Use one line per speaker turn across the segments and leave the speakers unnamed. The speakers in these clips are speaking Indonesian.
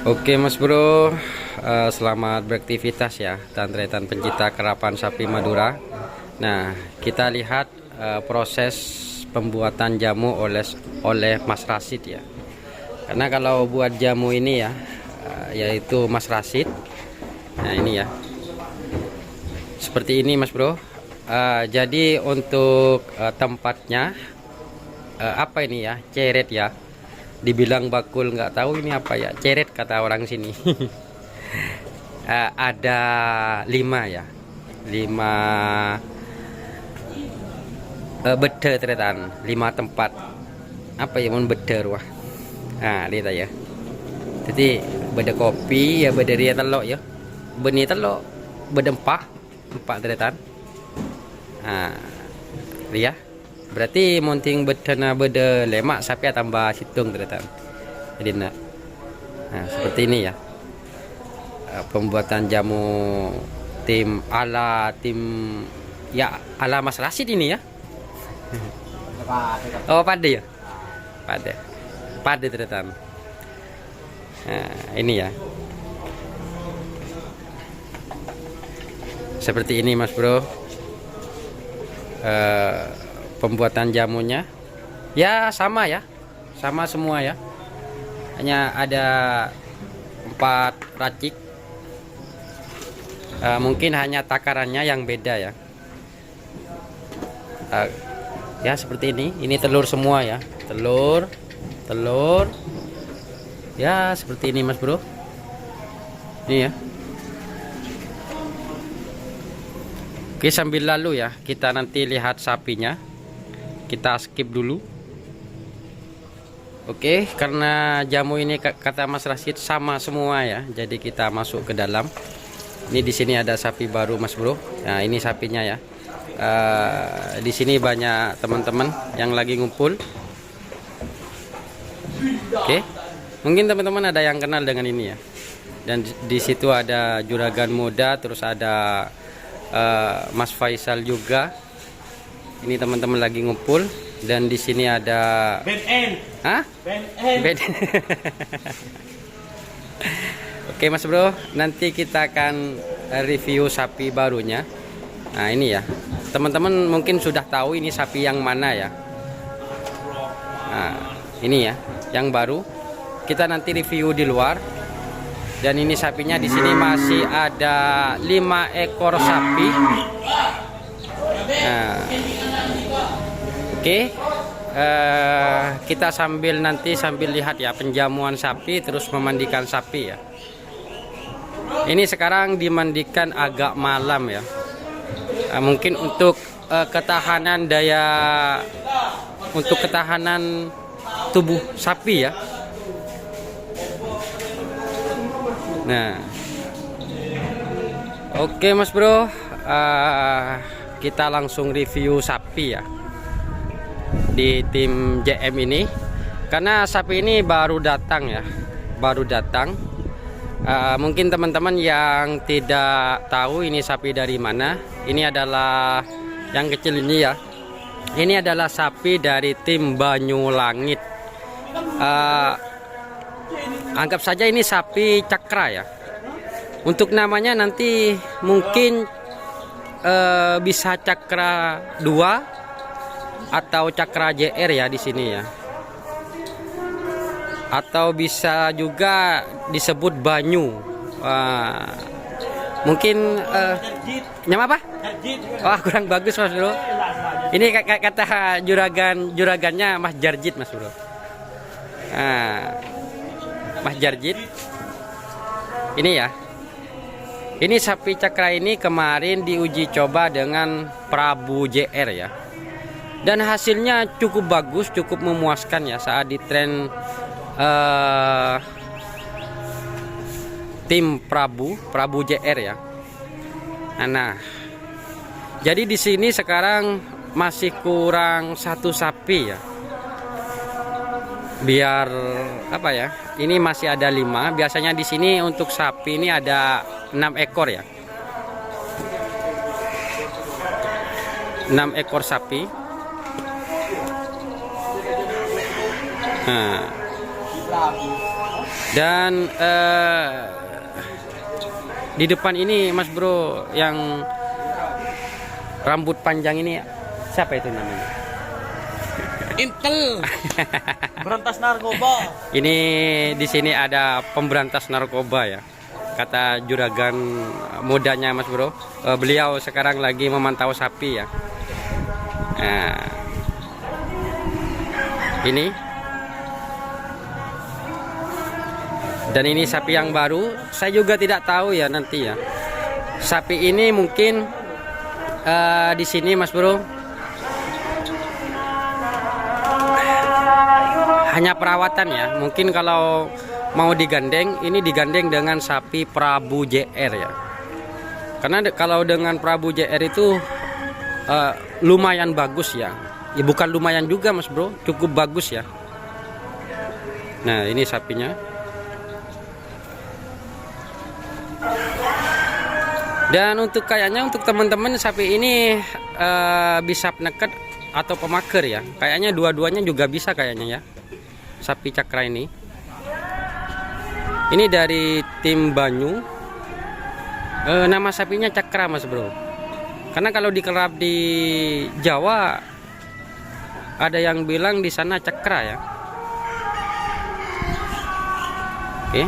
Oke Mas Bro, selamat beraktivitas ya Tantretan pencinta kerapan sapi Madura. Nah, kita lihat proses pembuatan jamu oleh Mas Rasid ya. Karena kalau buat jamu ini ya, yaitu Mas Rasid. Nah ini ya, seperti ini Mas Bro. Jadi untuk tempatnya apa ini ya, ceret ya. Dibilang bakul nggak tahu ini apa ya, ceret kata orang sini. Ada 5 ya, 5 beda tretan, 5 tempat apa ya, mau beda ruah. Nah lihat ya, jadi beda kopi ya, beda dia telok ya, benih telok beda empat tretan. Nah lihat, berarti monting bedana beda lemak sapi tambah situng ternyata. Jadi nah seperti ini ya, pembuatan jamu tim ya ala Mas Rasid ini ya. Oh pade ya, pade ternyata. Nah ini ya, seperti ini Mas Bro. Pembuatan jamunya ya sama ya, sama semua ya, hanya ada 4 racik. Mungkin hanya takarannya yang beda ya. Ya seperti ini telur semua ya, telur ya, seperti ini Mas Bro. Ini ya. Oke, sambil lalu ya, kita nanti lihat sapinya. Kita skip dulu. Oke, karena jamu ini kata Mas Rasid sama semua ya, jadi kita masuk ke dalam. Ini di sini ada sapi baru Mas Bro. Nah ini sapinya ya. Di sini banyak teman-teman yang lagi ngumpul. Oke, mungkin teman-teman ada yang kenal dengan ini ya. Dan di situ ada juragan muda, terus ada Mas Faisal juga. Ini teman-teman lagi ngumpul, dan di sini ada
BNN.
Hah? BNN. Oke Mas Bro, nanti kita akan review sapi barunya. Nah ini ya, teman-teman mungkin sudah tahu ini sapi yang mana ya. Nah ini ya, yang baru. Kita nanti review di luar. Dan ini sapinya di sini masih ada 5 ekor sapi. Nah, oke, kita sambil lihat ya penjamuan sapi, terus memandikan sapi ya. Ini sekarang dimandikan agak malam ya. Mungkin untuk ketahanan tubuh sapi ya. Nah, oke Mas Bro, kita langsung review sapi ya di tim JM ini, karena sapi ini baru datang ya, mungkin teman-teman yang tidak tahu ini sapi dari mana, ini adalah yang kecil ini ya, ini adalah sapi dari tim Banyulangit. Anggap saja ini sapi Cakra ya. Untuk namanya nanti mungkin bisa Cakra 2 atau Cakra JR ya di sini ya. Atau bisa juga disebut Banyu. Mungkin nama apa? Wah, kurang bagus Mas Bro. Ini kata juragannya Mas Jarjit Mas Bro. Mas Jarjit ini ya, ini sapi Cakra ini kemarin diuji coba dengan Prabu JR ya, dan hasilnya cukup bagus, cukup memuaskan ya saat di tren tim Prabu JR ya. Nah, jadi di sini sekarang masih kurang 1 sapi ya, biar apa ya, ini masih ada 5. Biasanya di sini untuk sapi ini ada 6 ekor ya, 6 ekor sapi. Nah Dan di depan ini Mas Bro yang rambut panjang ini siapa itu namanya?
Intel. Berantas narkoba.
Ini di sini ada pemberantas narkoba ya. Kata juragan mudanya Mas Bro. Beliau sekarang lagi memantau sapi ya. Nah, ini. Dan ini sapi yang baru. Saya juga tidak tahu ya nanti ya. Sapi ini mungkin di sini Mas Bro hanya perawatan ya. Mungkin kalau mau digandeng, ini digandeng dengan sapi Prabu JR ya. Karena kalau dengan Prabu JR itu lumayan bagus ya. Ya bukan lumayan juga Mas Bro, cukup bagus ya. Nah, ini sapinya. Dan untuk kayaknya untuk teman-teman sapi ini bisa peneket atau pemaker ya. Kayaknya dua-duanya juga bisa kayaknya ya. Sapi Cakra ini. Ini dari tim Banyu. Nama sapinya Cakra Mas Bro. Karena kalau dikerap di Jawa ada yang bilang di sana Cakra ya. Oke.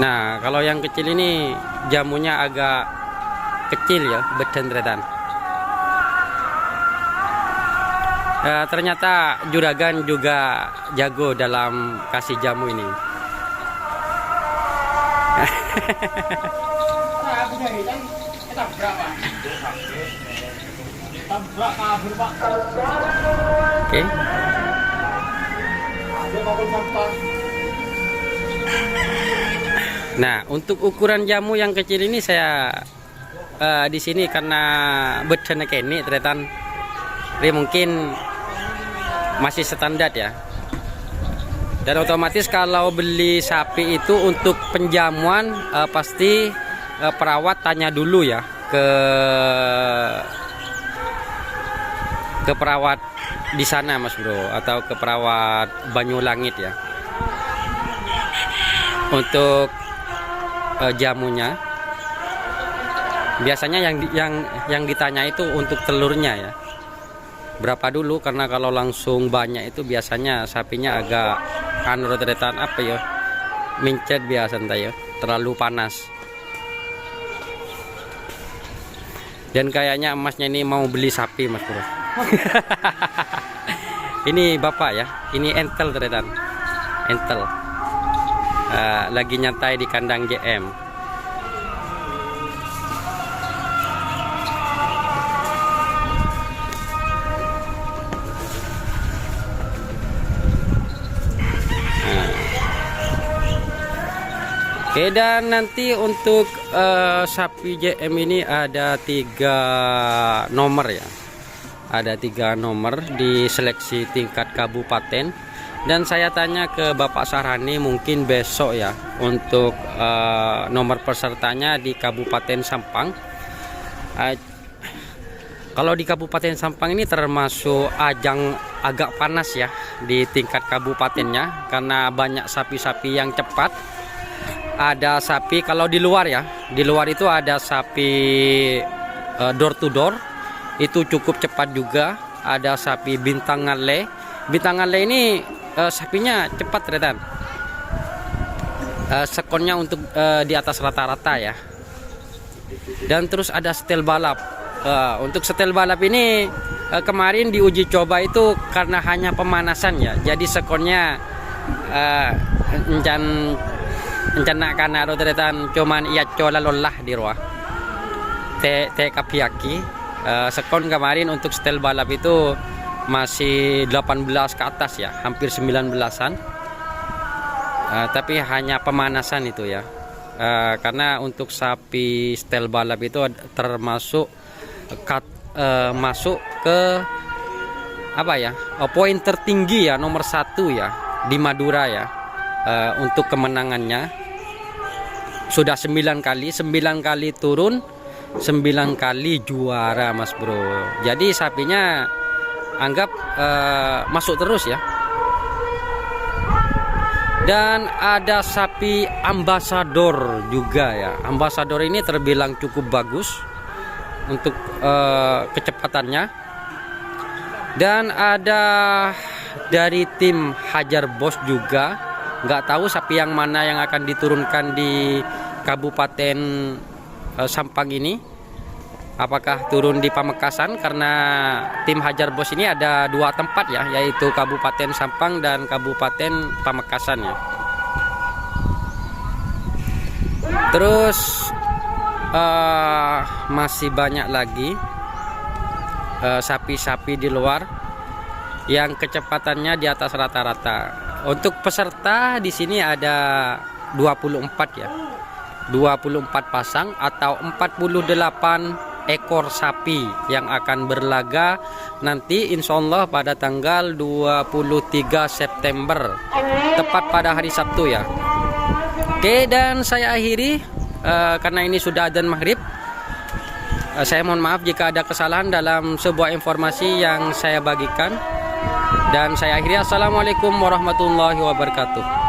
Nah, kalau yang kecil ini jamunya agak kecil ya, bedendretan. Ternyata juragan juga jago dalam kasih jamu ini. Oke. Nah, untuk ukuran jamu yang kecil ini saya di sini karena bedene kene tretan mungkin masih standar ya. Dan otomatis kalau beli sapi itu untuk penjamuan pasti perawat tanya dulu ya ke perawat di sana Mas Bro, atau ke perawat Banyulangit ya. Untuk jamunya biasanya yang ditanya itu untuk telurnya ya. Berapa dulu, karena kalau langsung banyak itu biasanya sapinya agak anrodetan apa ya, mincet biasa entah ya, terlalu panas. Dan kayaknya emasnya ini mau beli sapi Mas Bro. Ini bapak ya, ini entel teretan, entel lagi nyantai di kandang JM. Oke, dan nanti untuk sapi JM ini ada 3 nomor ya. Ada 3 nomor di seleksi tingkat kabupaten. Dan saya tanya ke Bapak Sarhani mungkin besok ya untuk nomor pesertanya di Kabupaten Sampang. Kalau di Kabupaten Sampang ini termasuk ajang agak panas ya di tingkat kabupatennya, karena banyak sapi-sapi yang cepat. Ada sapi kalau di luar ya, di luar itu ada sapi door to door, itu cukup cepat juga. Ada sapi bintang ngale. Bintang ngale ini sapinya cepat retan. Sekonnya untuk di atas rata-rata ya. Dan terus ada setel balap. Untuk setel balap ini kemarin diuji coba itu karena hanya pemanasan ya. Jadi sekonnya rencana karena rodetan cuman ia cola lolah di ruah te kapiaki. Sekon kemarin untuk setel balap itu masih 18 ke atas ya, hampir 19-an. Tapi hanya pemanasan itu ya. Karena untuk sapi setel balap itu termasuk masuk ke apa ya, poin tertinggi ya, nomor 1 ya di Madura ya. Untuk kemenangannya sudah 9 kali turun, 9 kali juara Mas Bro. Jadi sapinya anggap masuk terus ya. Dan ada sapi ambasador juga ya. Ambasador ini terbilang cukup bagus untuk kecepatannya. Dan ada dari tim Hajar Bos juga. Nggak tahu sapi yang mana yang akan diturunkan di Kabupaten Sampang ini. Apakah turun di Pamekasan, karena tim Hajar Bos ini ada 2 tempat ya, yaitu Kabupaten Sampang dan Kabupaten Pamekasan ya. Terus masih banyak lagi sapi-sapi di luar yang kecepatannya di atas rata-rata. Untuk peserta di sini ada 24 ya. 24 pasang atau 48 ekor sapi yang akan berlaga nanti insya Allah pada tanggal 23 September, tepat pada hari Sabtu ya. Oke, dan saya akhiri karena ini sudah adzan maghrib. Saya mohon maaf jika ada kesalahan dalam sebuah informasi yang saya bagikan, dan saya akhiri. Assalamualaikum warahmatullahi wabarakatuh.